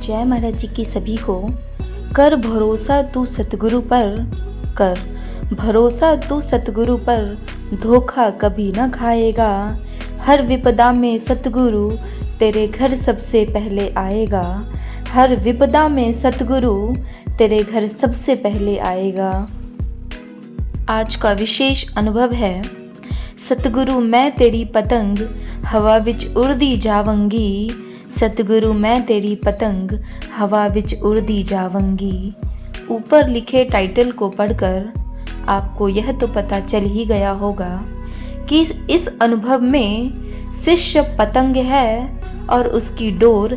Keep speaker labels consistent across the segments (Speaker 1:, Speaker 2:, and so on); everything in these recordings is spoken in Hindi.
Speaker 1: जय महाराज जी की सभी को। कर भरोसा तू सतगुरु पर, कर भरोसा तू सतगुरु पर, धोखा कभी न खाएगा। हर विपदा में सतगुरु तेरे घर सबसे पहले आएगा। हर विपदा में सतगुरु तेरे घर सबसे पहले आएगा। आज का विशेष अनुभव है, सतगुरु मैं तेरी पतंग हवा विच उड़दी जावंगी। सतगुरु मैं तेरी पतंग हवा विच उड़दी जावंगी। ऊपर लिखे टाइटल को पढ़कर आपको यह तो पता चल ही गया होगा कि इस अनुभव में शिष्य पतंग है और उसकी डोर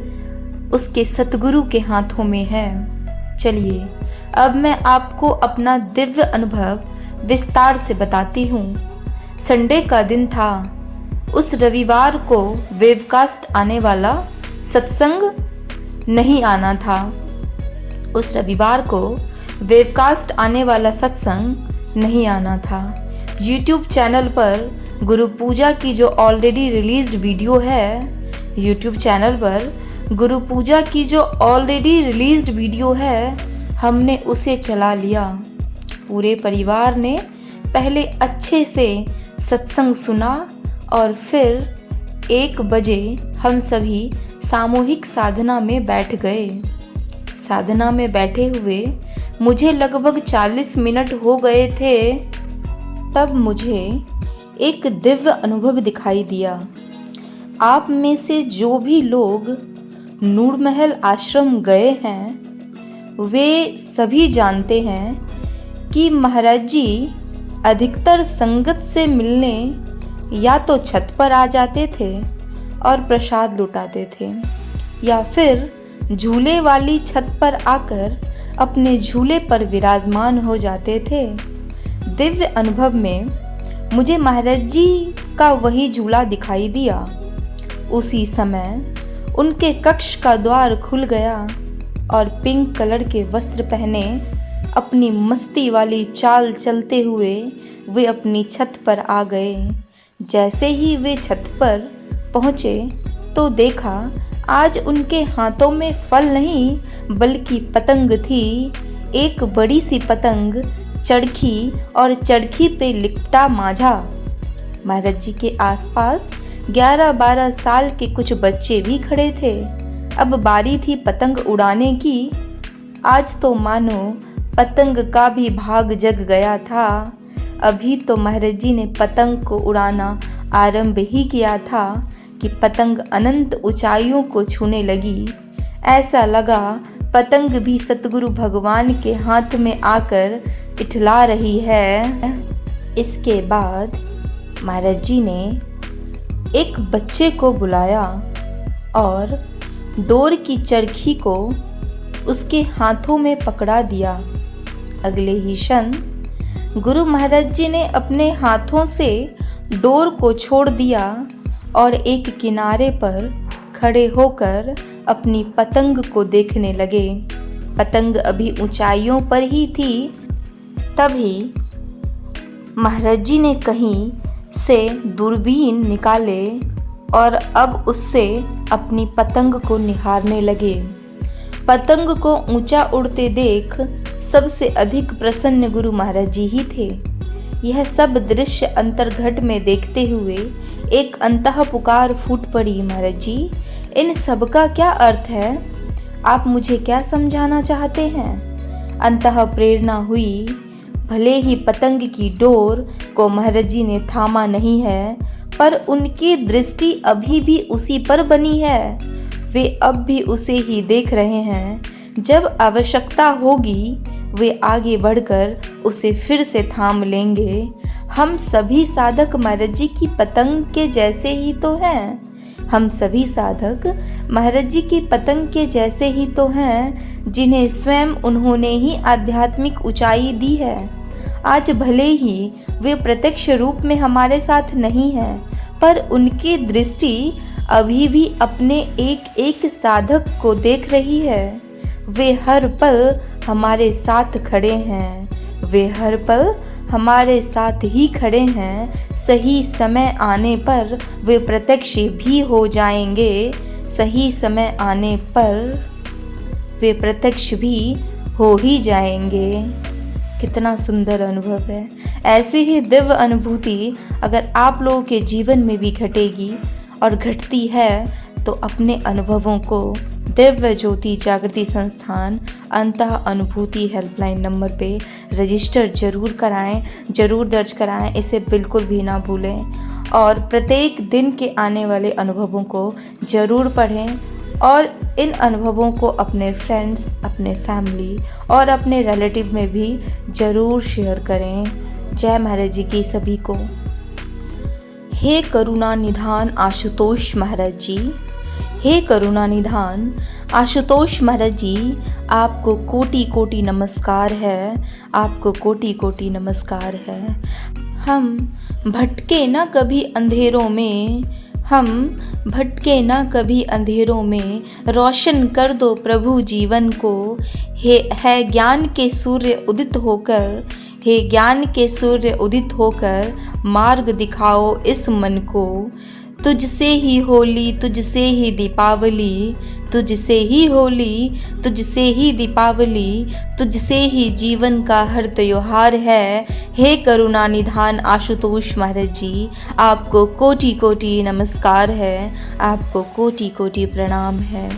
Speaker 1: उसके सतगुरु के हाथों में है। चलिए अब मैं आपको अपना दिव्य अनुभव विस्तार से बताती हूँ। संडे का दिन था। उस रविवार को वेबकास्ट आने वाला सत्संग नहीं आना था। उस रविवार को वेबकास्ट आने वाला सत्संग नहीं आना था। YouTube चैनल पर गुरु पूजा की जो ऑलरेडी रिलीज्ड वीडियो है, YouTube चैनल पर गुरु पूजा की जो ऑलरेडी रिलीज्ड वीडियो है, हमने उसे चला लिया। पूरे परिवार ने पहले अच्छे से सत्संग सुना और फिर 1 बजे हम सभी सामूहिक साधना में बैठ गए। साधना में बैठे हुए मुझे लगभग 40 मिनट हो गए थे, तब मुझे एक दिव्य अनुभव दिखाई दिया। आप में से जो भी लोग नूरमहल आश्रम गए हैं, वे सभी जानते हैं कि महाराज जी अधिकतर संगत से मिलने या तो छत पर आ जाते थे और प्रसाद लुटाते थे, या फिर झूले वाली छत पर आकर अपने झूले पर विराजमान हो जाते थे। दिव्य अनुभव में मुझे महाराज जी का वही झूला दिखाई दिया। उसी समय उनके कक्ष का द्वार खुल गया और पिंक कलर के वस्त्र पहने अपनी मस्ती वाली चाल चलते हुए वे अपनी छत पर आ गए। जैसे ही वे छत पर पहुँचे तो देखा आज उनके हाथों में फल नहीं बल्कि पतंग थी। एक बड़ी सी पतंग, चरखी और चरखी पे लिपटा माझा। महाराज जी के आसपास 11-12 साल के कुछ बच्चे भी खड़े थे। अब बारी थी पतंग उड़ाने की। आज तो मानो पतंग का भी भाग जग गया था। अभी तो महाराज जी ने पतंग को उड़ाना आरंभ ही किया था कि पतंग अनंत ऊंचाइयों को छूने लगी। ऐसा लगा पतंग भी सतगुरु भगवान के हाथ में आकर इठला रही है। इसके बाद महाराज जी ने एक बच्चे को बुलाया और डोर की चरखी को उसके हाथों में पकड़ा दिया। अगले ही क्षण गुरु महाराज जी ने अपने हाथों से डोर को छोड़ दिया और एक किनारे पर खड़े होकर अपनी पतंग को देखने लगे। पतंग अभी ऊंचाइयों पर ही थी। तभी महाराज जी ने कहीं से दूरबीन निकाले और अब उससे अपनी पतंग को निहारने लगे। पतंग को ऊंचा उड़ते देख सबसे अधिक प्रसन्न गुरु महाराज जी ही थे। यह सब दृश्य अंतर्घट में देखते हुए एक अंतः पुकार फूट पड़ी, महाराज जी इन सब का क्या अर्थ है? आप मुझे क्या समझाना चाहते हैं? अंतः प्रेरणा हुई। भले ही पतंग की डोर को महाराज जी ने थामा नहीं है, पर उनकी दृष्टि अभी भी उसी पर बनी है। वे अब भी उसे ही देख रहे हैं। जब आवश्यकता होगी वे आगे बढ़कर उसे फिर से थाम लेंगे। हम सभी साधक महाराज जी की पतंग के जैसे ही तो हैं। हम सभी साधक महाराज जी की पतंग के जैसे ही तो हैं, जिन्हें स्वयं उन्होंने ही आध्यात्मिक ऊंचाई दी है। आज भले ही वे प्रत्यक्ष रूप में हमारे साथ नहीं हैं, पर उनकी दृष्टि अभी भी अपने एक एक साधक को देख रही है। वे हर पल हमारे साथ खड़े हैं। वे हर पल हमारे साथ ही खड़े हैं। सही समय आने पर वे प्रत्यक्ष भी हो जाएंगे। सही समय आने पर वे प्रत्यक्ष भी हो ही जाएंगे। कितना सुंदर अनुभव है। ऐसी ही दिव्य अनुभूति अगर आप लोगों के जीवन में भी घटेगी और घटती है तो अपने अनुभवों को दिव्य ज्योति जागृति संस्थान अंतः अनुभूति हेल्पलाइन नंबर पे रजिस्टर जरूर कराएं, जरूर दर्ज कराएं। इसे बिल्कुल भी ना भूलें और प्रत्येक दिन के आने वाले अनुभवों को जरूर पढ़ें और इन अनुभवों को अपने फ्रेंड्स, अपने फैमिली और अपने रिलेटिव में भी ज़रूर शेयर करें। जय महाराज जी की सभी को। हे करुणा निधान आशुतोष महाराज जी, हे करुणा निधान आशुतोष महाराज जी, आपको कोटि कोटि नमस्कार है, आपको कोटि कोटि नमस्कार है। हम भटके ना कभी अंधेरों में, हम भटके ना कभी अंधेरों में, रोशन कर दो प्रभु जीवन को। है ज्ञान के सूर्य उदित होकर, हे ज्ञान के सूर्य उदित होकर, मार्ग दिखाओ इस मन को। तुझसे ही होली, तुझसे ही दीपावली, तुझसे ही होली, तुझसे ही दीपावली, तुझसे ही जीवन का हर त्योहार है। हे करुणा निधान आशुतोष महाराज जी, आपको कोटि कोटि नमस्कार है, आपको कोटि कोटि प्रणाम है।